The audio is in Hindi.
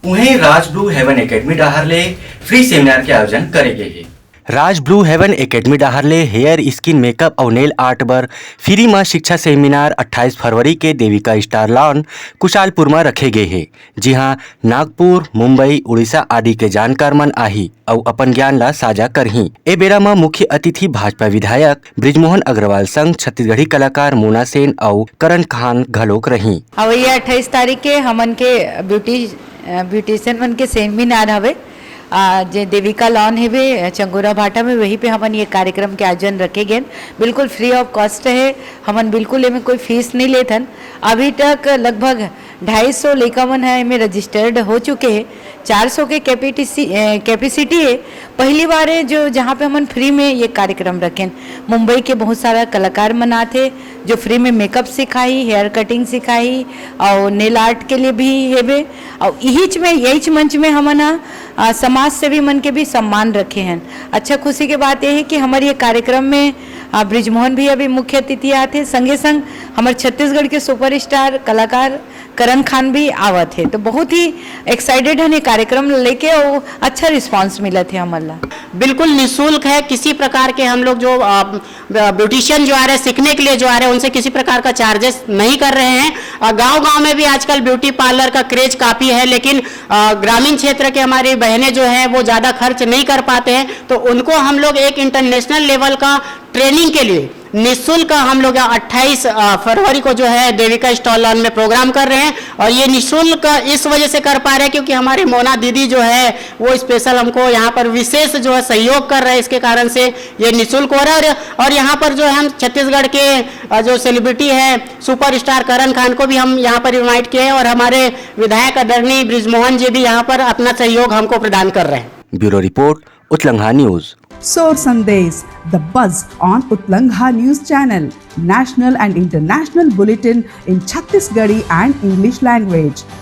वहीं Raj blue heaven academy Dahrle free seminar के आयोजन करे गए है। Raj blue heaven academy Dahrle hair skin makeup और नेल आर्ट बर फ्री में शिक्षा सेमिनार 28 फरवरी के देविका स्टार लॉन कुशालपुर में रखे गए है। जी हाँ, नागपुर, मुंबई, उड़ीसा आदि के जानकार मन आही और अपन ज्ञान ला साझा करही। ए बेरा में मुख्य अतिथि भाजपा विधायक ब्रिजमोहन अग्रवाल संग छत्तीसगढ़ी कलाकार मोना सेन और करण खान घलोक रही। अब ये 28 तारीख के हमन के ब्यूटिशियन मन के सेमिनार हवे जे देविका लॉन है चंगोरा भाटा में, वहीं पे हमन ये कार्यक्रम के आयोजन रखे गए। बिल्कुल फ्री ऑफ कॉस्ट है, हमन बिल्कुल इनमें कोई फीस नहीं लेथन। अभी तक लगभग 250 लड़का मन है इनमें रजिस्टर्ड हो चुके हैं। 400 के कैपेसिटी है। पहली बार है जो जहाँ पे हमन फ्री में ये कार्यक्रम रखें। मुंबई के बहुत सारा कलाकार मन आते जो फ्री में मेकअप सिखाई, हेयर कटिंग सिखाई और नेल आर्ट के लिए भी है। और यही मंच में हमन समाज सेवी मन के भी सम्मान रखे हैं। अच्छा खुशी की बात यह है कि हमारे ये कार्यक्रम में ब्रिजमोहन भी अभी मुख्य अतिथि आते, संगे संग हमारे छत्तीसगढ़ के सुपरस्टार कलाकार करण खान भी आवत है। तो बहुत ही एक्साइटेड है ये कार्यक्रम लेके और अच्छा रिस्पांस मिला थे हमारा। बिल्कुल निःशुल्क है। किसी प्रकार के हम लोग जो ब्यूटिशियन जो आ रहे हैं सीखने के लिए जो आ रहे हैं उनसे किसी प्रकार का चार्जेस नहीं कर रहे हैं। गांव-गांव में भी आजकल ब्यूटी पार्लर का क्रेज काफी है, लेकिन ग्रामीण क्षेत्र के हमारी बहनें जो है वो ज्यादा खर्च नहीं कर पाते हैं, तो उनको हम लोग एक इंटरनेशनल लेवल का ट्रेनिंग के लिए निःशुल्क हम लोग 28 फरवरी को जो है देविका स्टॉल लॉन में प्रोग्राम कर रहे हैं। और ये निःशुल्क इस वजह से कर पा रहे हैं क्योंकि हमारी मोना दीदी जो है वो स्पेशल हमको यहाँ पर विशेष जो है सहयोग कर रहे हैं, इसके कारण से ये निःशुल्क हो रहा है। और यहाँ पर जो है हम छत्तीसगढ़ के जो सेलिब्रिटी है सुपरस्टार करण खान को भी हम यहाँ पर इन्वाइट किए हैं और हमारे विधायक आदरणीय ब्रिजमोहन जी भी यहाँ पर अपना सहयोग हमको प्रदान कर रहे हैं। ब्यूरो रिपोर्ट, उत्लंघा news. Sor Sandesh, the buzz on Utlangha News Channel, national and international bulletin in Chhattisgarhi and English language.